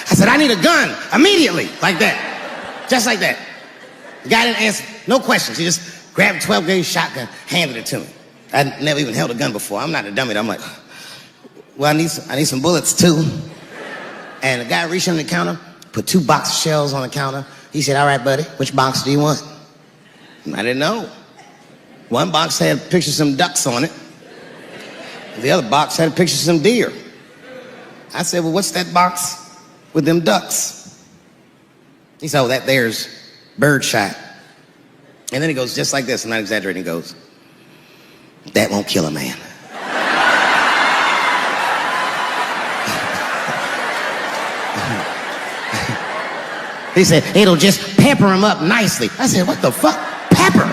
I said, I need a gun, immediately, like that, just like that. The guy didn't answer, no questions. He just grabbed a 12-gauge shotgun, handed it to me. I'd never even held a gun before. I'm not a dummy. I'm like, well, I need some bullets too. And the guy reached under the counter, put 2 box of shells on the counter. He said, all right, buddy, which box do you want? And I didn't know. One box had a picture of some ducks on it. The other box had a picture of some deer. I said, well, what's that box with them ducks? He said, oh, that there's birdshot. And then he goes just like this, I'm not exaggerating, he goes, that won't kill a man. He said, it'll just pepper him up nicely. I said, what the fuck? Pepper?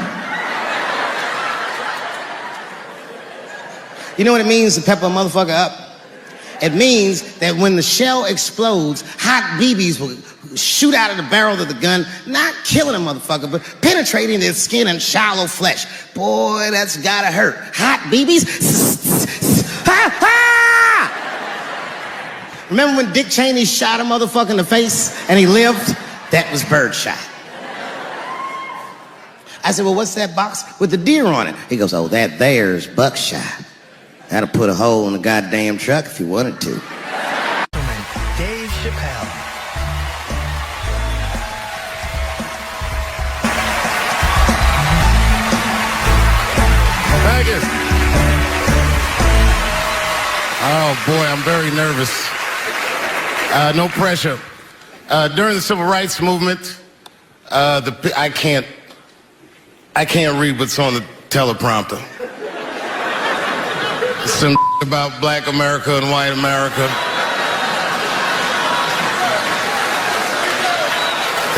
You know what it means to pepper a motherfucker up? It means that when the shell explodes, hot BBs will shoot out of the barrel of the gun, not killing a motherfucker, but penetrating their skin and shallow flesh. Boy, that's gotta hurt. Hot BBs? Ha ha! Remember when Dick Cheney shot a motherfucker in the face and he lived? That was birdshot. I said, well, what's that box with the deer on it? He goes, oh, that there's buckshot. That'll put a hole in the goddamn truck if you wanted to. Dave Chappelle. Thank you. Oh boy, I'm very nervous. No pressure. During the civil rights movement, I can't read what's on the teleprompter. Some about black America and white America.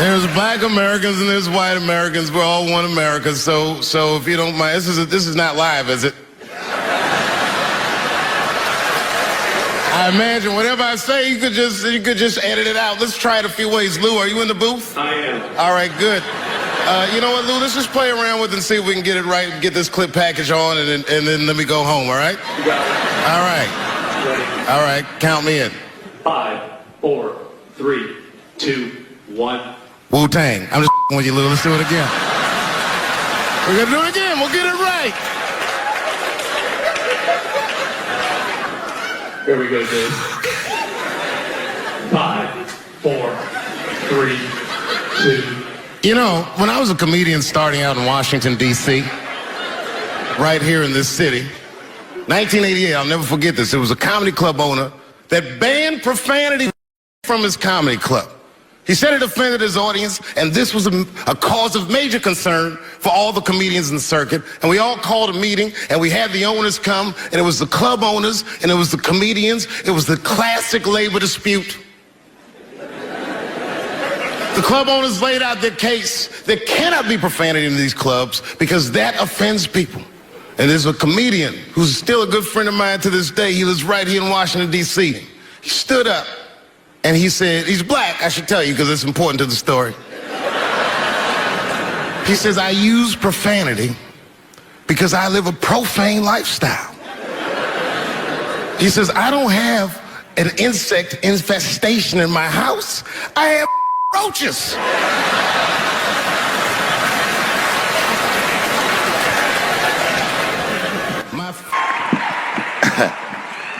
There's black Americans and there's white Americans. We're all one America. So if you don't mind, this is not live, is it? I imagine whatever I say, you could just edit it out. Let's try it a few ways. Lou, are you in the booth? I am. All right, good. You know what, Lou? Let's just play around with it and see if we can get it right and get this clip package on, and then let me go home. All right? You got it. All right. Ready? All right. Count me in. 5, 4, 3, 2, 1. Wu-Tang. I'm just with you, Lou. Let's do it again. We're gonna do it again. We'll get it right. Here we go, Dave. 5, 4, 3, 2. You know, when I was a comedian starting out in Washington, D.C., right here in this city, 1988, I'll never forget this. It was a comedy club owner that banned profanity from his comedy club. He said it offended his audience, and this was a cause of major concern for all the comedians in the circuit. And we all called a meeting, and we had the owners come, and it was the club owners, and it was the comedians. It was the classic labor dispute. The club owners laid out their case. There cannot be profanity in these clubs because that offends people. And there's a comedian who's still a good friend of mine to this day. He lives right here in Washington, D.C. He stood up and he said, he's black, I should tell you because it's important to the story. He says, I use profanity because I live a profane lifestyle. He says, I don't have an insect infestation in my house. I have roaches.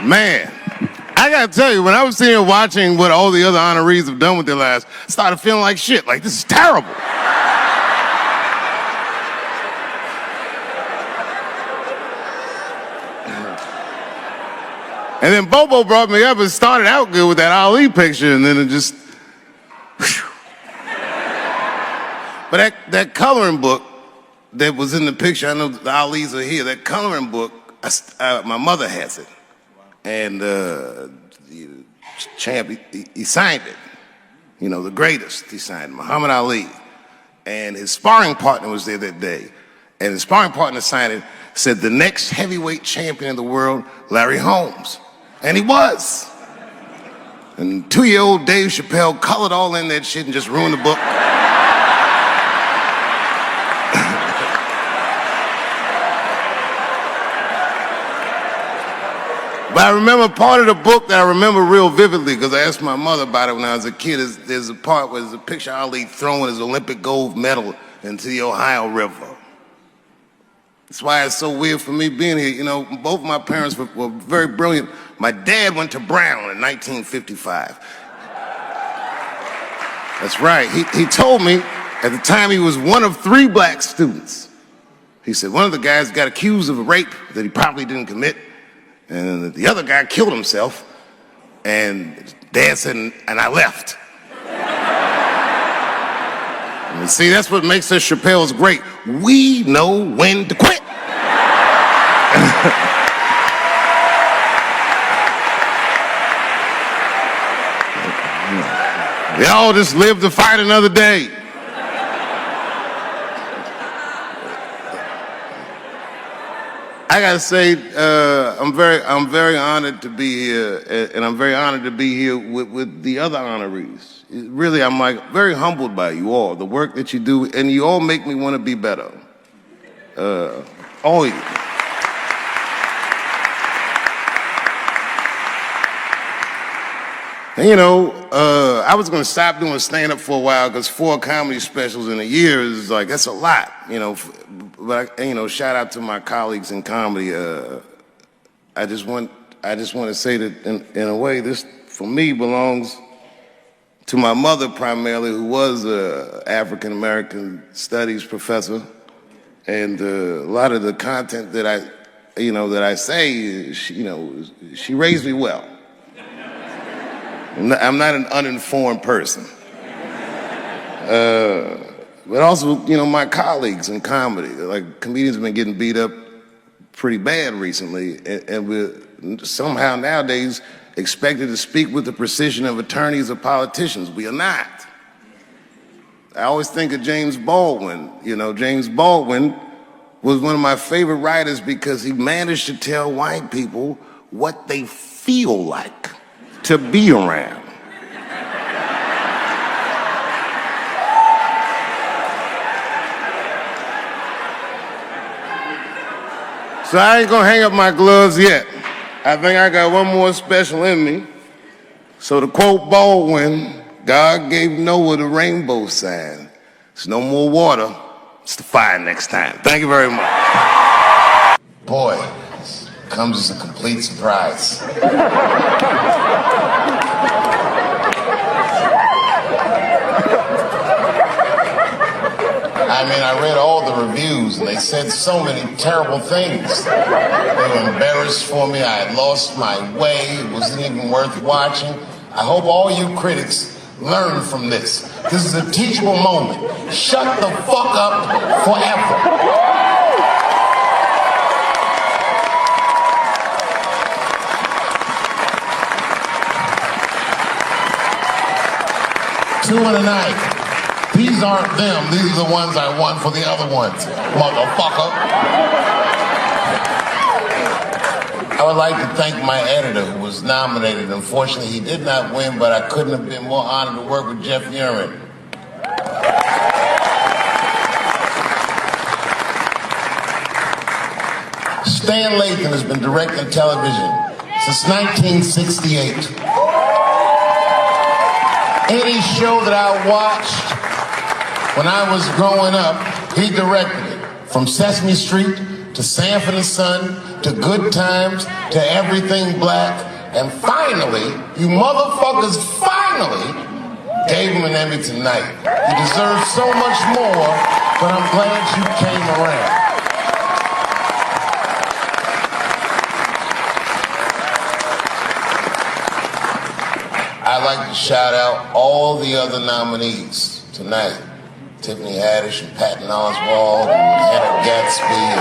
Man, I gotta tell you, when I was sitting here watching what all the other honorees have done with their lives, I started feeling like shit. Like, this is terrible. And then Bobo brought me up and started out good with that Ali picture, and then it just. Whew. But that coloring book that was in the picture, I know the Ali's are here. That coloring book, my mother has it, and the champ, he signed it. You know, the greatest. He signed Muhammad Ali, and his sparring partner was there that day, and his sparring partner signed it. Said the next heavyweight champion of the world, Larry Holmes. And he was. And 2-year-old Dave Chappelle colored all in that shit and just ruined the book. But I remember part of the book that I remember real vividly because I asked my mother about it when I was a kid. There's a part where there's a picture of Ali throwing his Olympic gold medal into the Ohio River. That's why it's so weird for me being here. You know, both my parents were very brilliant. My dad went to Brown in 1955. That's right. He told me at the time he was one of 3 black students. He said one of the guys got accused of a rape that he probably didn't commit, and the other guy killed himself. And Dad said, and I left. And see, that's what makes us Chappelle's great. We know when to quit. They all just live to fight another day. I gotta say, I'm very honored to be here, and I'm very honored to be here with the other honorees. Really, I'm like very humbled by you all, the work that you do, and you all make me want to be better. All of you. And you know, I was gonna stop doing stand-up for a while because 4 comedy specials in a year is like, that's a lot, you know. But you know, shout out to my colleagues in comedy. I just want to say that in a way, this for me belongs to my mother primarily, who was an African American studies professor, and a lot of the content that I say, she raised me well. I'm not an uninformed person. But also, you know, my colleagues in comedy, like comedians have been getting beat up pretty bad recently, and we're somehow nowadays expected to speak with the precision of attorneys or politicians. We are not. I always think of James Baldwin. You know, James Baldwin was one of my favorite writers because he managed to tell white people what they feel like to be around. So I ain't gonna hang up my gloves yet. I think I got one more special in me. So to quote Baldwin, God gave Noah the rainbow sign. It's no more water, it's the fire next time. Thank you very much. Boy, this comes as a complete surprise. I mean, I read all the reviews, and they said so many terrible things. They were embarrassed for me. I had lost my way. It wasn't even worth watching. I hope all you critics learn from this. This is a teachable moment. Shut the fuck up forever. Two in a night. These aren't them. These are the ones I won for the other ones, motherfucker. I would like to thank my editor who was nominated. Unfortunately, he did not win, but I couldn't have been more honored to work with Jeff Urin. Stan Lathan has been directing television since 1968. Any show that I watched when I was growing up, he directed it. From Sesame Street to Sanford and Son to Good Times to Everything Black And finally, you motherfuckers finally gave him an Emmy tonight. He deserves so much more, but I'm glad you came around. I'd like to shout out all the other nominees tonight. Tiffany Haddish and Patton Oswalt and Hannah Gatsby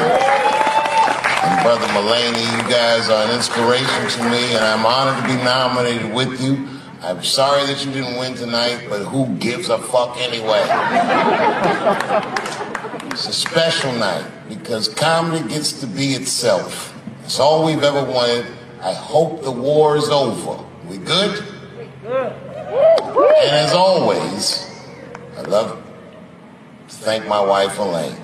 and Brother Mulaney. You guys are an inspiration to me, and I'm honored to be nominated with you. I'm sorry that you didn't win tonight, but who gives a fuck anyway? It's a special night because comedy gets to be itself. It's all we've ever wanted. I hope the war is over. We good? And as always, I'd love to thank my wife, Elaine.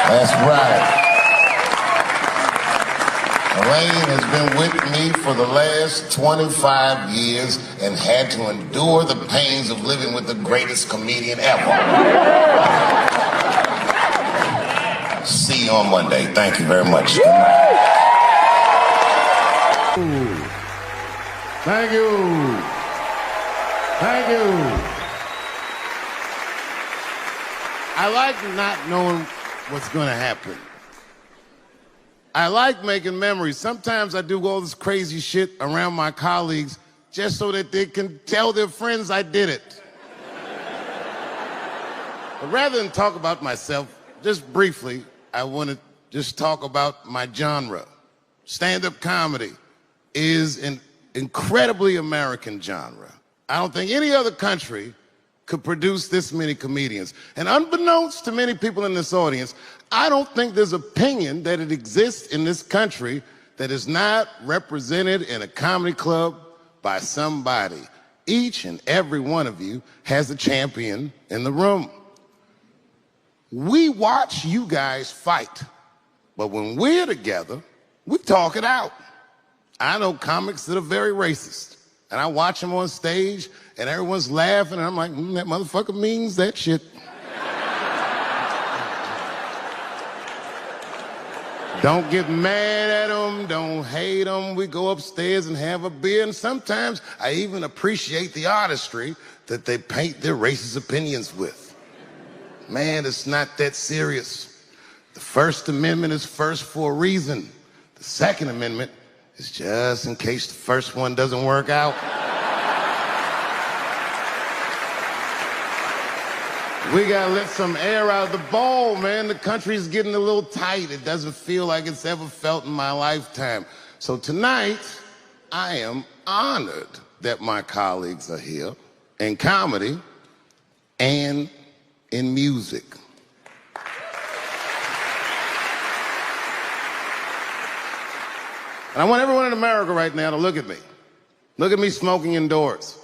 That's right. Elaine has been with me for the last 25 years and had to endure the pains of living with the greatest comedian ever. See you on Monday. Thank you very much. Thank you. Thank you. I like not knowing what's going to happen. I like making memories. Sometimes I do all this crazy shit around my colleagues just so that they can tell their friends I did it. But rather than talk about myself, just briefly, I want to just talk about my genre. Stand-up comedy is an incredibly American genre. I don't think any other country could produce this many comedians. And unbeknownst to many people in this audience, I don't think there's opinion that it exists in this country that is not represented in a comedy club by somebody. Each and every one of you has a champion in the room. We watch you guys fight, but when we're together, we talk it out. I know comics that are very racist, and I watch them on stage, and everyone's laughing, and I'm like, that motherfucker means that shit. Don't get mad at them, don't hate them. We go upstairs and have a beer, and sometimes I even appreciate the artistry that they paint their racist opinions with. Man, it's not that serious. The First Amendment is first for a reason. The Second Amendment is just in case the first one doesn't work out. We gotta let some air out of the ball, man. The country's getting a little tight. It doesn't feel like it's ever felt in my lifetime. So tonight, I am honored that my colleagues are here in comedy and in music. And I want everyone in America right now to look at me. Look at me smoking indoors.